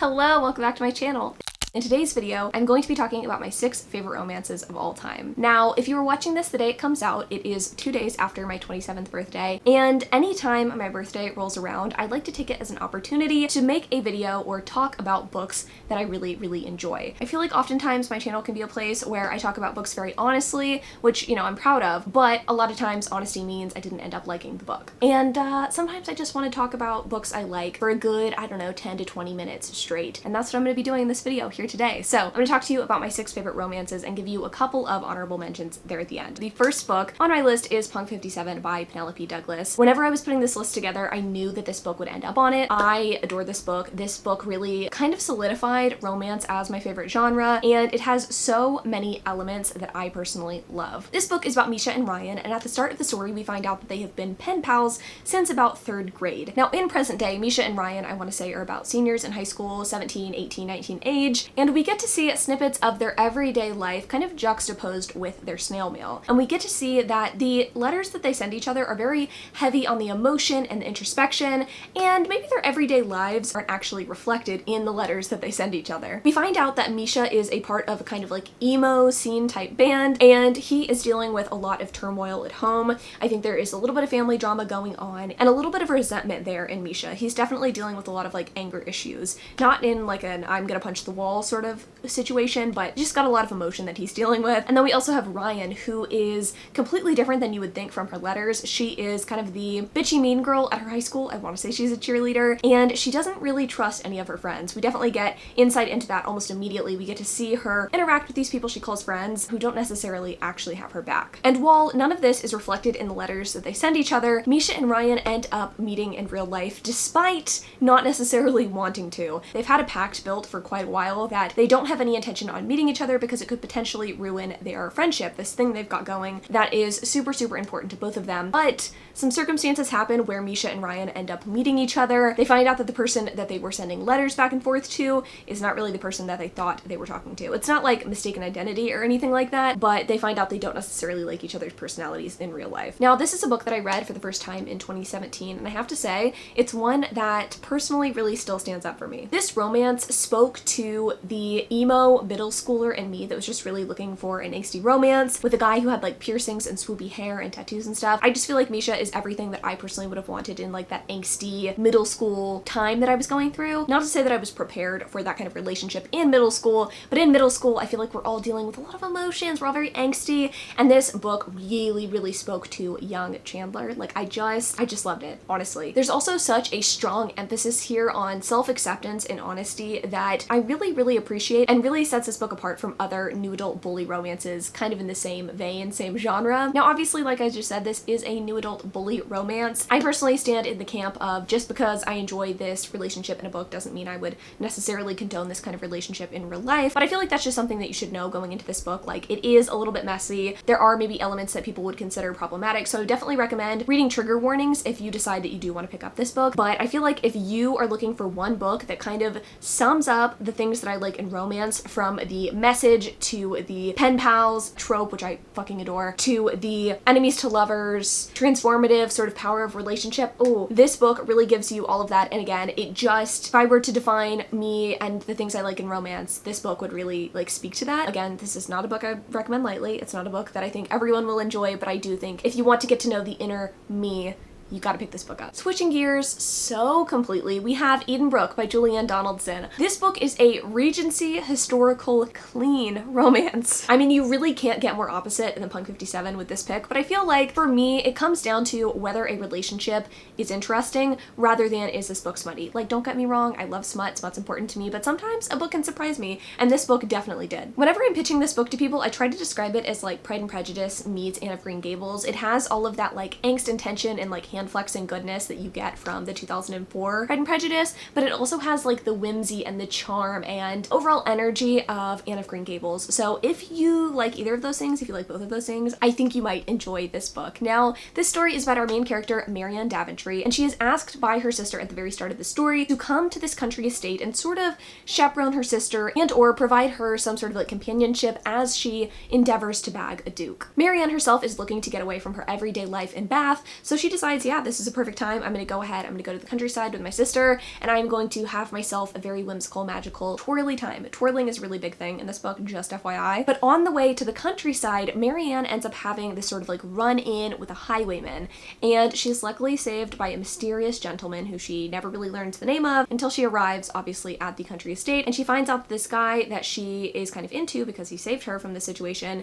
Hello, welcome back to my channel. In today's video, I'm going to be talking about my 6 favorite romances of all time. Now, if you were watching this the day it comes out, it is 2 days after my 27th birthday, and anytime my birthday rolls around, I like to take it as an opportunity to make a video or talk about books that I really enjoy. I feel like oftentimes my channel can be a place where I talk about books very honestly, which, you know, I'm proud of, but a lot of times honesty means I didn't end up liking the book. And sometimes I just want to talk about books I like for a good, I don't know, 10 to 20 minutes straight. And that's what I'm going to be doing in this video here today. So I'm going to talk to you about my 6 favorite romances and give you a couple of honorable mentions there at the end. The first book on my list is Punk 57 by Penelope Douglas. Whenever I was putting this list together, I knew that this book would end up on it. I adore this book. This book really kind of solidified romance as my favorite genre, and it has so many elements that I personally love. This book is about Misha and Ryan, and at the start of the story, we find out that they have been pen pals since about 3rd grade. Now, in present day, Misha and Ryan, I want to say, are about seniors in high school, 17, 18, 19 age, and we get to see snippets of their everyday life kind of juxtaposed with their snail mail. And we get to see that the letters that they send each other are very heavy on the emotion and the introspection, and maybe their everyday lives aren't actually reflected in the letters that they send each other. We find out that Misha is a part of a kind of like emo scene type band, and he is dealing with a lot of turmoil at home. I think there is a little bit of family drama going on and a little bit of resentment there in Misha. He's definitely dealing with a lot of like anger issues, not in like an I'm gonna punch the wall sort of situation, but just got a lot of emotion that he's dealing with. And then we also have Ryan, who is completely different than you would think from her letters. She is kind of the bitchy mean girl at her high school. I want to say she's a cheerleader, and she doesn't really trust any of her friends. We definitely get insight into that almost immediately. We get to see her interact with these people she calls friends who don't necessarily actually have her back. And while none of this is reflected in the letters that they send each other, Misha and Ryan end up meeting in real life despite not necessarily wanting to. They've had a pact built for quite a while that they don't have any intention on meeting each other because it could potentially ruin their friendship, this thing they've got going that is super important to both of them. But some circumstances happen where Misha and Ryan end up meeting each other. They find out that the person that they were sending letters back and forth to is not really the person that they thought they were talking to. It's not like mistaken identity or anything like that, but they find out they don't necessarily like each other's personalities in real life. Now, this is a book that I read for the first time in 2017, and I have to say, it's one that personally really still stands out for me. This romance spoke to the emo middle schooler in me that was just really looking for an angsty romance with a guy who had like piercings and swoopy hair and tattoos and stuff. I just feel like Misha is everything that I personally would have wanted in like that angsty middle school time that I was going through. Not to say that I was prepared for that kind of relationship in middle school, but in middle school I feel like we're all dealing with a lot of emotions, we're all very angsty, and this book really spoke to young Chandler. Like I just loved it, honestly. There's also such a strong emphasis here on self-acceptance and honesty that I really appreciate, and really sets this book apart from other new adult bully romances kind of in the same vein, same genre. Now obviously, like I just said, this is a new adult bully romance. I personally stand in the camp of just because I enjoy this relationship in a book doesn't mean I would necessarily condone this kind of relationship in real life, but I feel like that's just something that you should know going into this book. Like, it is a little bit messy. There are maybe elements that people would consider problematic, so I would definitely recommend reading trigger warnings if you decide that you do want to pick up this book. But I feel like if you are looking for one book that kind of sums up the things that I like in romance, from the message to the pen pals trope, which I fucking adore, to the enemies to lovers, transformative sort of power of relationship, oh, this book really gives you all of that. And again, it just, if I were to define me and the things I like in romance, this book would really like speak to that. Again, this is not a book I recommend lightly. It's not a book that I think everyone will enjoy, but I do think if you want to get to know the inner me, you gotta pick this book up. Switching gears so completely, we have Eden Brooke by Julianne Donaldson. This book is a Regency historical clean romance. I mean, you really can't get more opposite than Punk 57 with this pick, but I feel like for me, it comes down to whether a relationship is interesting rather than is this book smutty. Like, don't get me wrong, I love smut, smut's important to me, but sometimes a book can surprise me, and this book definitely did. Whenever I'm pitching this book to people, I try to describe it as like Pride and Prejudice meets Anne of Green Gables. It has all of that like angst and tension and like hand-flexing goodness that you get from the 2004 Pride and Prejudice, but it also has like the whimsy and the charm and overall energy of Anne of Green Gables. So if you like either of those things, if you like both of those things, I think you might enjoy this book. Now, this story is about our main character, Marianne Daventry, and she is asked by her sister at the very start of the story to come to this country estate and sort of chaperone her sister and or provide her some sort of like companionship as she endeavors to bag a duke. Marianne herself is looking to get away from her everyday life in Bath, so she decides so yeah, this is a perfect time. I'm gonna go ahead, I'm gonna go to the countryside with my sister, and I'm going to have myself a very whimsical, magical, twirly time. Twirling is a really big thing in this book, just FYI. But on the way to the countryside, Marianne ends up having this sort of like run-in with a highwayman, and she's luckily saved by a mysterious gentleman who she never really learns the name of until she arrives, obviously, at the country estate, and she finds out that this guy that she is kind of into because he saved her from the situation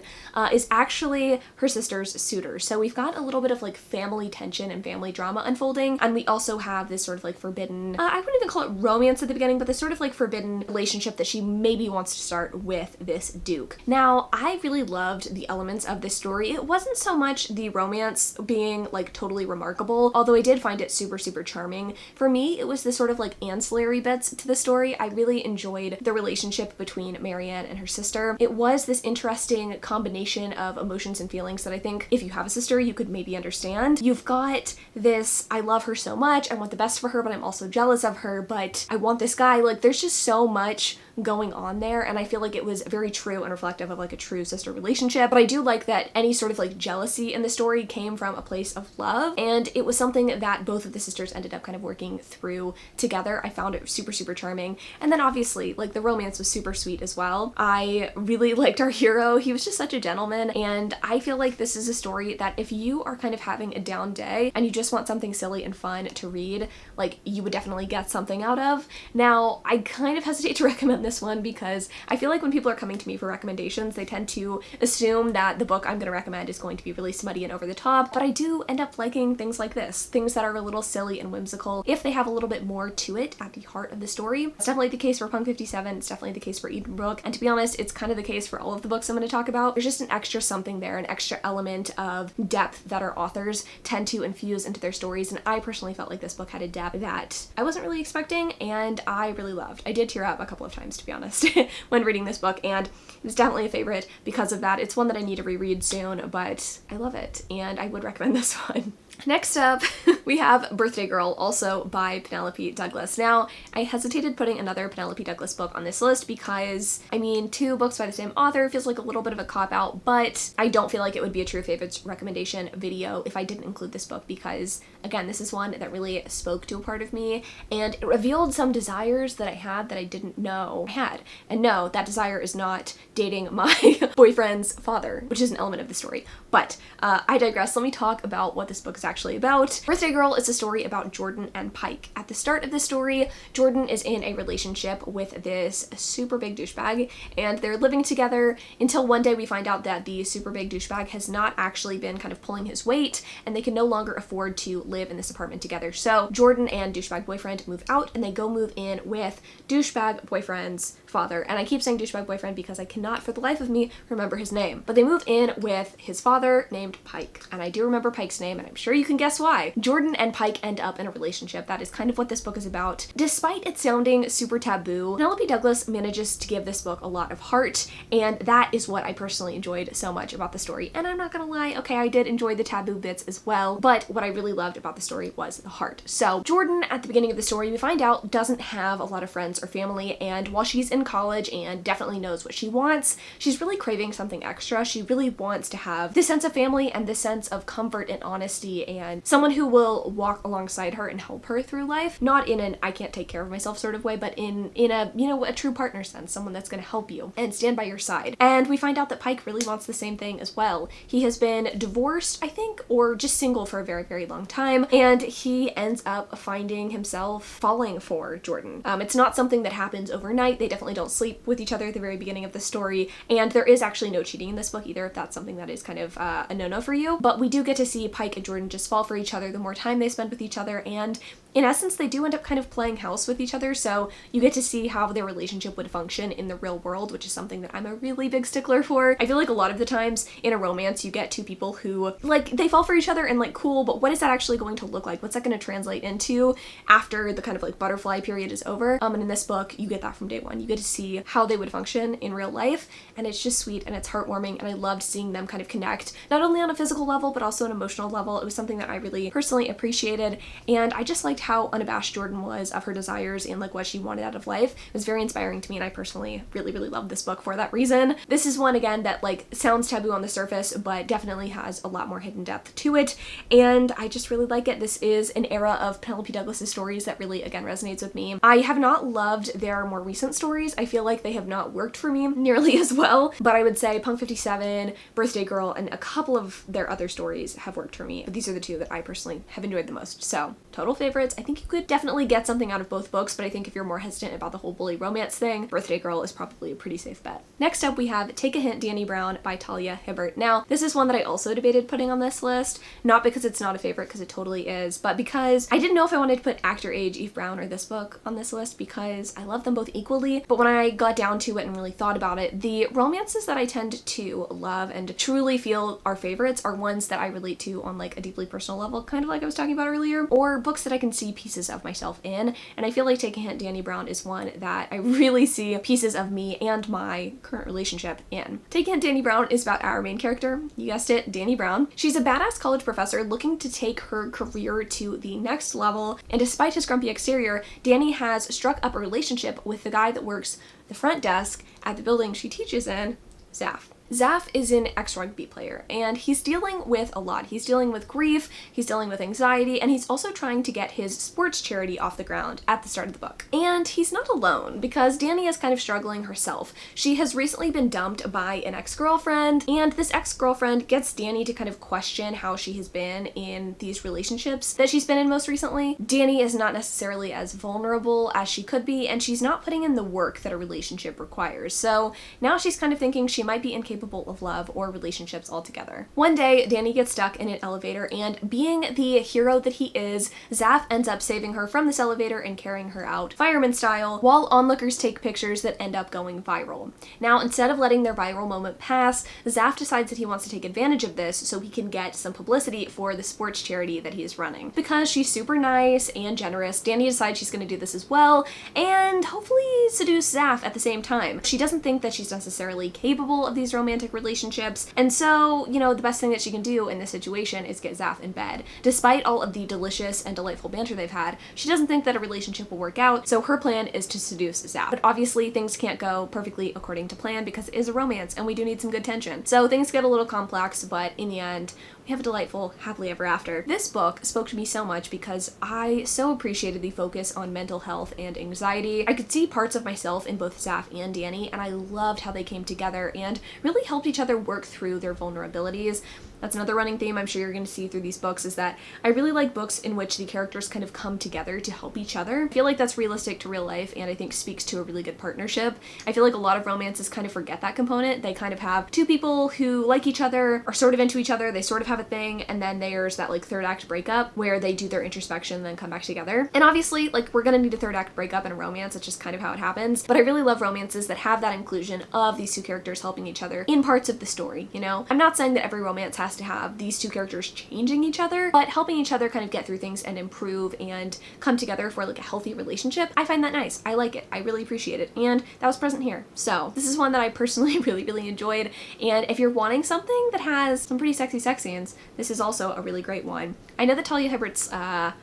is actually her sister's suitor. So we've got a little bit of like family tension and family drama unfolding, and we also have this sort of like forbidden, I wouldn't even call it romance at the beginning, but this sort of like forbidden relationship that she maybe wants to start with this duke. Now, I really loved the elements of this story. It wasn't so much the romance being like totally remarkable, although I did find it super, super charming. For me, it was the sort of like ancillary bits to the story. I really enjoyed the relationship between Marianne and her sister. It was this interesting combination of emotions and feelings that I think if you have a sister, you could maybe understand. You've got this, I love her so much, I want the best for her, but I'm also jealous of her, but I want this guy. Like, there's just so much going on there, and I feel like it was very true and reflective of like a true sister relationship. But I do like that any sort of like jealousy in the story came from a place of love, and it was something that both of the sisters ended up kind of working through together. I found it super, super charming. And then obviously like the romance was super sweet as well. I really liked our hero. He was just such a gentleman, and I feel like this is a story that if you are kind of having a down day and you just want something silly and fun to read, like you would definitely get something out of. Now, I kind of hesitate to recommend this one because I feel like when people are coming to me for recommendations, they tend to assume that the book I'm going to recommend is going to be really smutty and over the top, but I do end up liking things like this, things that are a little silly and whimsical if they have a little bit more to it at the heart of the story. It's definitely the case for Punk 57, it's definitely the case for Edenbrooke, and to be honest, it's kind of the case for all of the books I'm going to talk about. There's just an extra something there, an extra element of depth that our authors tend to infuse into their stories, and I personally felt like this book had a depth that I wasn't really expecting, and I really loved. I did tear up a couple of times, to be honest, when reading this book, and it's definitely a favorite because of that. It's one that I need to reread soon, but I love it, and I would recommend this one. Next up, we have Birthday Girl, also by Penelope Douglas. Now, I hesitated putting another Penelope Douglas book on this list because, I mean, 2 books by the same author feels like a little bit of a cop-out, but I don't feel like it would be a true favorites recommendation video if I didn't include this book because, again, this is one that really spoke to a part of me, and it revealed some desires that I had that I didn't know I had. And no, that desire is not dating my boyfriend's father, which is an element of the story. But I digress. Let me talk about what this book is actually about. Birthday Girl is a story about Jordan and Pike. At the start of the story, Jordan is in a relationship with this super big douchebag, and they're living together until one day we find out that the super big douchebag has not actually been kind of pulling his weight, and they can no longer afford to live in this apartment together. So Jordan and douchebag boyfriend move out, and they go move in with douchebag boyfriend's father. And I keep saying douchebag boyfriend because I cannot for the life of me remember his name. But they move in with his father named Pike, and I do remember Pike's name, and I'm sure you can guess why. Jordan and Pike end up in a relationship. That is kind of what this book is about. Despite it sounding super taboo, Penelope Douglas manages to give this book a lot of heart, and that is what I personally enjoyed so much about the story. And I'm not gonna lie, okay, I did enjoy the taboo bits as well, but what I really loved about the story was the heart. So Jordan, at the beginning of the story, we find out doesn't have a lot of friends or family, and while she's in college and definitely knows what she wants, she's really craving something extra. She really wants to have this sense of family and this sense of comfort and honesty and someone who will walk alongside her and help her through life, not in an I can't take care of myself sort of way, but in a, you know, a true partner sense, someone that's going to help you and stand by your side. And we find out that Pike really wants the same thing as well. He has been divorced, I think, or just single for a very, very long time, and he ends up finding himself falling for Jordan. It's not something that happens overnight. They definitely don't sleep with each other at the very beginning of the story, and there is actually no cheating in this book either, if that's something that is kind of a no-no for you. But we do get to see Pike and Jordan just fall for each other the more time they spend with each other, and in essence, they do end up kind of playing house with each other, so you get to see how their relationship would function in the real world, which is something that I'm a really big stickler for. I feel like a lot of the times in a romance, you get two people who, like, they fall for each other and, like, cool, but what is that actually going to look like? What's that going to translate into after the kind of, like, butterfly period is over? And in this book, you get that from day one. You get to see how they would function in real life, and it's just sweet, and it's heartwarming, and I loved seeing them kind of connect, not only on a physical level, but also an emotional level. It was something that I really personally appreciated, and I just liked how unabashed Jordan was of her desires and like what she wanted out of life. It was very inspiring to me, and I personally really loved this book for that reason. This is one, again, that like sounds taboo on the surface, but definitely has a lot more hidden depth to it, and I just really like it. This is an era of Penelope Douglas's stories that really, again, resonates with me. I have not loved their more recent stories. I feel like they have not worked for me nearly as well, but I would say Punk 57, Birthday Girl, and a couple of their other stories have worked for me, but these are the two that I personally have enjoyed the most. So, total favorites. I think you could definitely get something out of both books, but I think if you're more hesitant about the whole bully romance thing, Birthday Girl is probably a pretty safe bet. Next up, we have Take a Hint, Dani Brown by Talia Hibbert. Now, this is one that I also debated putting on this list, not because it's not a favorite, because it totally is, but because I didn't know if I wanted to put Actor Age, Eve Brown, or this book on this list because I love them both equally. But when I got down to it and really thought about it, the romances that I tend to love and truly feel are favorites are ones that I relate to on like a deeply personal level, kind of like I was talking about earlier, or books that I can see pieces of myself in. And I feel like Take a Hint, Dani Brown is one that I really see pieces of me and my current relationship in. Take a Hint, Dani Brown is about our main character, you guessed it, Dani Brown. She's a badass college professor looking to take her career to the next level, and despite his grumpy exterior, Dani has struck up a relationship with the guy that works the front desk at the building she teaches in, Zaf. Zaf is an ex-rugby player, and he's dealing with a lot. He's dealing with grief, he's dealing with anxiety, and he's also trying to get his sports charity off the ground at the start of the book. And he's not alone, because Dani is kind of struggling herself. She has recently been dumped by an ex-girlfriend, and this ex-girlfriend gets Dani to kind of question how she has been in these relationships that she's been in most recently. Dani is not necessarily as vulnerable as she could be, and she's not putting in the work that a relationship requires. So now she's kind of thinking she might be incapable of love or relationships altogether. One day, Dani gets stuck in an elevator, and being the hero that he is, Zaf ends up saving her from this elevator and carrying her out, fireman style, while onlookers take pictures that end up going viral. Now, instead of letting their viral moment pass, Zaf decides that he wants to take advantage of this so he can get some publicity for the sports charity that he is running. Because she's super nice and generous, Dani decides she's going to do this as well, and hopefully seduce Zaf at the same time. She doesn't think that she's necessarily capable of these romantic relationships, and so, you know, the best thing that she can do in this situation is get Zaf in bed. Despite all of the delicious and delightful banter they've had, she doesn't think that a relationship will work out, so her plan is to seduce Zaf. But obviously things can't go perfectly according to plan because it is a romance and we do need some good tension. So things get a little complex, but in the end, we have a delightful happily ever after. This book spoke to me so much because I so appreciated the focus on mental health and anxiety. I could see parts of myself in both Zaf and Dani, and I loved how they came together and really helped each other work through their vulnerabilities. That's another running theme I'm sure you're going to see through these books, is that I really like books in which the characters kind of come together to help each other. I feel like that's realistic to real life, and I think speaks to a really good partnership. I feel like a lot of romances kind of forget that component. They kind of have two people who like each other, are sort of into each other, they sort of have a thing, and then there's that like third act breakup where they do their introspection and then come back together. And obviously, like, we're gonna need a third act breakup in a romance, it's just kind of how it happens. But I really love romances that have that inclusion of these two characters helping each other in parts of the story, you know? I'm not saying that every romance has to have these two characters changing each other, but helping each other kind of get through things and improve and come together for like a healthy relationship. I find that nice. I like it. I really appreciate it. And that was present here. So this is one that I personally really enjoyed. And if you're wanting something that has some pretty sexy sex scenes, this is also a really great one. I know that Talia Hibbert's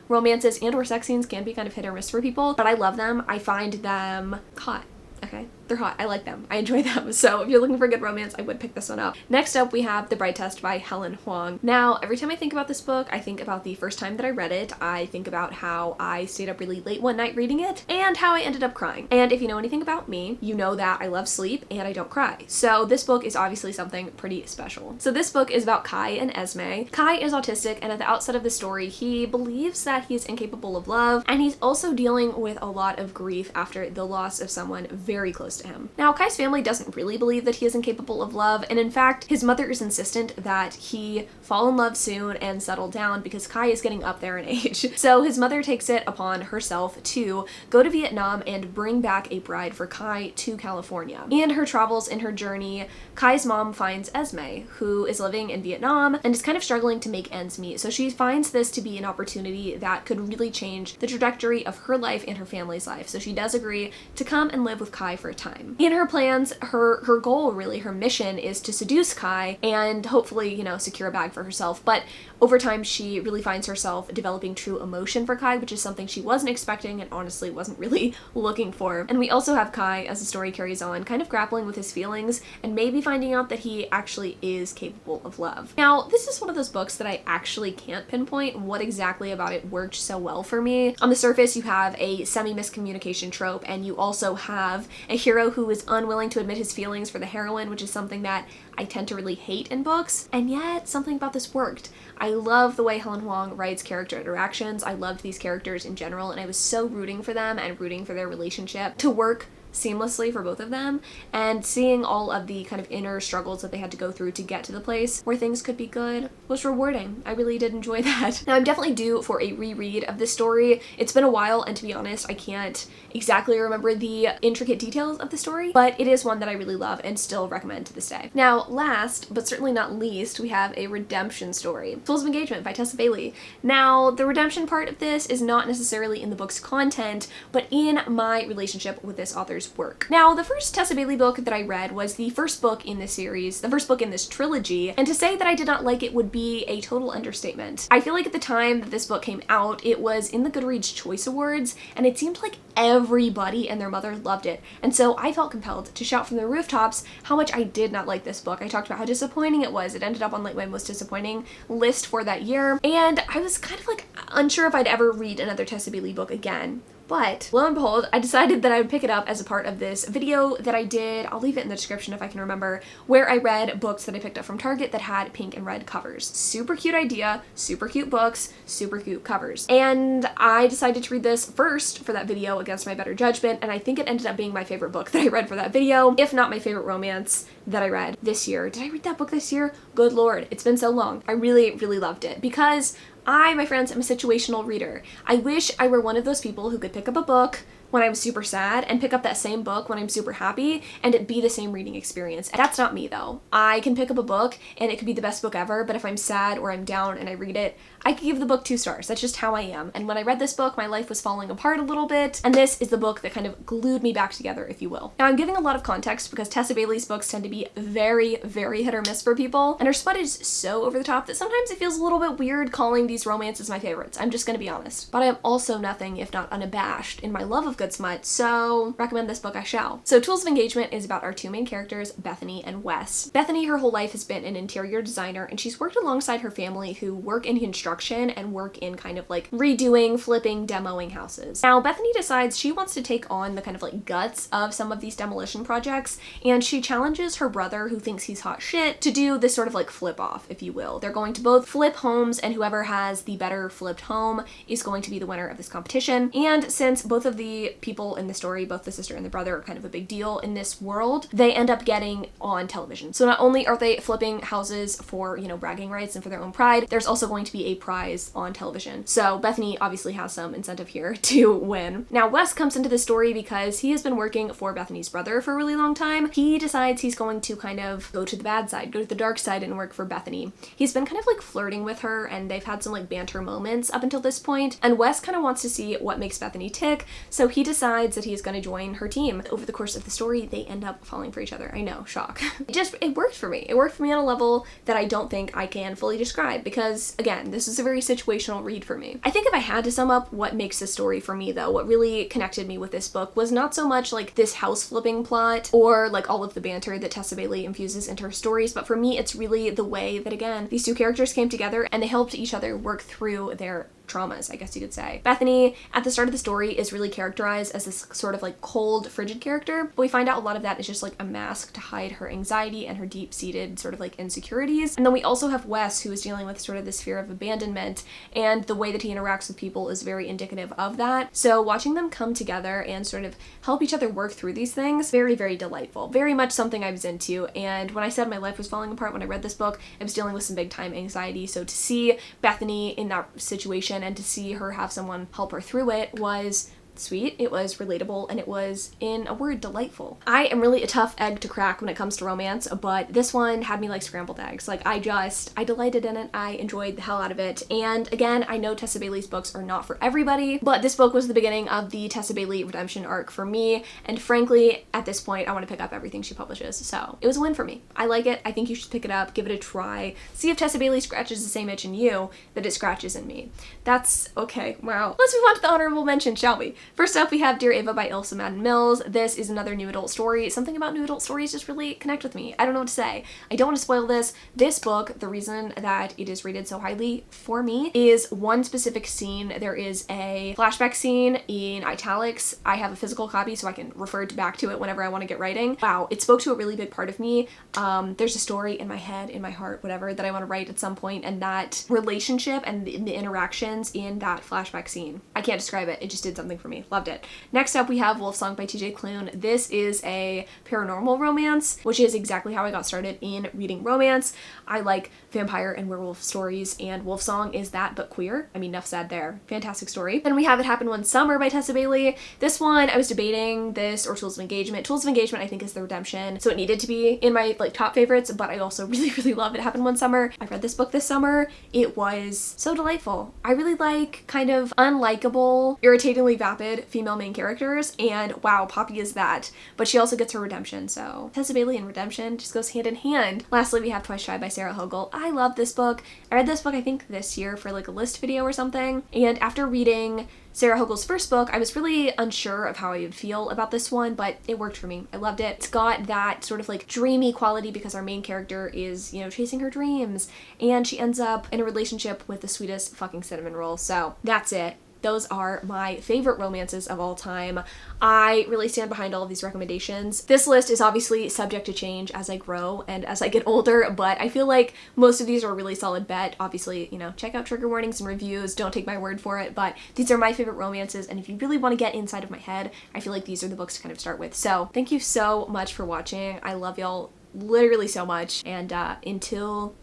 romances and or sex scenes can be kind of hit or miss for people, but I love them. I find them hot. Okay, they're hot. I like them. I enjoy them. So if you're looking for a good romance, I would pick this one up. Next up, we have The Bride Test by Helen Hoang. Now, every time I think about this book, I think about the first time that I read it. I think about how I stayed up really late one night reading it and how I ended up crying. And if you know anything about me, you know that I love sleep and I don't cry. So this book is obviously something pretty special. So this book is about Kai and Esme. Kai is autistic, and at the outset of the story, he believes that he is incapable of love, and he's also dealing with a lot of grief after the loss of someone very close to him. Now, Kai's family doesn't really believe that he is incapable of love, and in fact, his mother is insistent that he fall in love soon and settle down because Kai is getting up there in age. So his mother takes it upon herself to go to Vietnam and bring back a bride for Kai to California. In her travels, in her journey, Kai's mom finds Esme, who is living in Vietnam and is kind of struggling to make ends meet. So she finds this to be an opportunity that could really change the trajectory of her life and her family's life. So she does agree to come and live with Kai Kai for a time. In her plans, her goal, really, her mission is to seduce Kai and hopefully, you know, secure a bag for herself. But over time, she really finds herself developing true emotion for Kai, which is something she wasn't expecting and honestly wasn't really looking for. And we also have Kai, as the story carries on, kind of grappling with his feelings and maybe finding out that he actually is capable of love. Now, this is one of those books that I actually can't pinpoint what exactly about it worked so well for me. On the surface, you have a semi-miscommunication trope, and you also have a hero who is unwilling to admit his feelings for the heroine, which is something that I tend to really hate in books, and yet something about this worked. I love the way Helen Hoang writes character interactions. I loved these characters in general, and I was so rooting for them and rooting for their relationship to work seamlessly for both of them, and seeing all of the kind of inner struggles that they had to go through to get to the place where things could be good was rewarding. I really did enjoy that. Now, I'm definitely due for a reread of this story. It's been a while, and to be honest, I can't exactly remember the intricate details of the story, but it is one that I really love and still recommend to this day. Now, last, but certainly not least, we have a redemption story, Tools of Engagement by Tessa Bailey. Now, the redemption part of this is not necessarily in the book's content, but in my relationship with this author's work. Now, the first Tessa Bailey book that I read was the first book in this series, the first book in this trilogy, and to say that I did not like it would be a total understatement. I feel like at the time that this book came out, it was in the Goodreads Choice Awards, and it seemed like everybody and their mother loved it, and so I felt compelled to shout from the rooftops how much I did not like this book. I talked about how disappointing it was. It ended up on like my most disappointing list for that year, and I was kind of like unsure if I'd ever read another Tessa Bailey book again. But lo and behold, I decided that I would pick it up as a part of this video that I did, I'll leave it in the description if I can remember, where I read books that I picked up from Target that had pink and red covers. Super cute idea, super cute books, super cute covers. And I decided to read this first for that video against my better judgment, and I think it ended up being my favorite book that I read for that video, if not my favorite romance that I read this year. Did I read that book this year? Good Lord, it's been so long. I really, really loved it because I, my friends, am a situational reader. I wish I were one of those people who could pick up a book when I'm super sad and pick up that same book when I'm super happy and it be the same reading experience. That's not me though. I can pick up a book and it could be the best book ever, but if I'm sad or I'm down and I read it, I could give the book 2 stars. That's just how I am. And when I read this book, my life was falling apart a little bit, and this is the book that kind of glued me back together, if you will. Now, I'm giving a lot of context because Tessa Bailey's books tend to be very, very hit or miss for people, and her smut is so over the top that sometimes it feels a little bit weird calling these romances my favorites. I'm just gonna be honest. But I am also nothing if not unabashed in my love of good smut, so recommend this book I shall. So Tools of Engagement is about our 2 main characters, Bethany and Wes. Bethany, her whole life, has been an interior designer, and she's worked alongside her family who work in construction and work in kind of like redoing, flipping, demoing houses. Now, Bethany decides she wants to take on the kind of like guts of some of these demolition projects, and she challenges her brother, who thinks he's hot shit, to do this sort of like flip off, if you will. They're going to both flip homes, and whoever has the better flipped home is going to be the winner of this competition. And since both of the people in the story, both the sister and the brother, are kind of a big deal in this world, they end up getting on television. So not only are they flipping houses for, you know, bragging rights and for their own pride, there's also going to be a prize on television. So Bethany obviously has some incentive here to win. Now, Wes comes into the story because he has been working for Bethany's brother for a really long time. He decides he's going to kind of go to the bad side, go to the dark side and work for Bethany. He's been kind of like flirting with her, and they've had some like banter moments up until this point, and Wes kind of wants to see what makes Bethany tick, so he decides that he's going to join her team. Over the course of the story, they end up falling for each other. I know, shock. It worked for me. It worked for me on a level that I don't think I can fully describe because, again, this is a very situational read for me. I think if I had to sum up what makes this story for me though, what really connected me with this book was not so much like this house flipping plot or like all of the banter that Tessa Bailey infuses into her stories, but for me it's really the way that, again, these 2 characters came together and they helped each other work through their traumas, I guess you could say. Bethany, at the start of the story, is really characterized as this sort of like cold, frigid character, but we find out a lot of that is just like a mask to hide her anxiety and her deep-seated sort of like insecurities. And then we also have Wes, who is dealing with sort of this fear of abandonment, and the way that he interacts with people is very indicative of that. So watching them come together and sort of help each other work through these things, very, very delightful. Very much something I was into, and when I said my life was falling apart when I read this book, I was dealing with some big time anxiety, so to see Bethany in that situation and to see her have someone help her through it was sweet, it was relatable, and it was, in a word, delightful. I am really a tough egg to crack when it comes to romance, but this one had me like scrambled eggs. Like I delighted in it. I enjoyed the hell out of it. And again, I know Tessa Bailey's books are not for everybody, but this book was the beginning of the Tessa Bailey redemption arc for me. And frankly, at this point, I want to pick up everything she publishes. So it was a win for me. I like it. I think you should pick it up, give it a try, see if Tessa Bailey scratches the same itch in you that it scratches in me. That's okay. Wow. Let's move on to the honorable mention, shall we? First up, we have Dear Ava by Ilsa Madden Mills. This is another new adult story. Something about new adult stories just really connect with me. I don't know what to say. I don't want to spoil this. This book, the reason that it is rated so highly for me is one specific scene. There is a flashback scene in italics. I have a physical copy so I can refer back to it whenever I want to get writing. Wow, it spoke to a really big part of me. There's a story in my head, in my heart, whatever, that I want to write at some point, and that relationship and the interactions in that flashback scene. I can't describe it. It just did something for me. Loved it. Next up, we have Wolfsong by TJ Klune. This is a paranormal romance, which is exactly how I got started in reading romance. I like vampire and werewolf stories, and Wolfsong is that, but queer. I mean, enough said there. Fantastic story. Then we have It Happened One Summer by Tessa Bailey. This one, I was debating this or Tools of Engagement. Tools of Engagement, I think, is the redemption, so it needed to be in my like top favorites, but I also really love It Happened One Summer. I read this book this summer. It was so delightful. I really like kind of unlikable, irritatingly vapid female main characters, and wow, Poppy is that, but she also gets her redemption, so Tessa Bailey and redemption just goes hand in hand. Lastly, we have Twice Shy by Sarah Hogel. I love this book. I read this book I think this year for like a list video or something, and after reading Sarah Hogel's first book, I was really unsure of how I would feel about this one, but it worked for me. I loved it. It's got that sort of like dreamy quality because our main character is, you know, chasing her dreams, and she ends up in a relationship with the sweetest fucking cinnamon roll. So that's it. Those are my favorite romances of all time. I really stand behind all of these recommendations. This list is obviously subject to change as I grow and as I get older, but I feel like most of these are a really solid bet. Obviously, you know, check out trigger warnings and reviews. Don't take my word for it, but these are my favorite romances, and if you really want to get inside of my head, I feel like these are the books to kind of start with. So thank you so much for watching. I love y'all literally so much, and until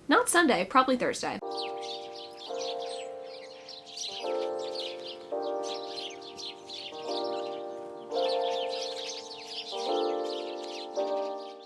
not Sunday, probably Thursday.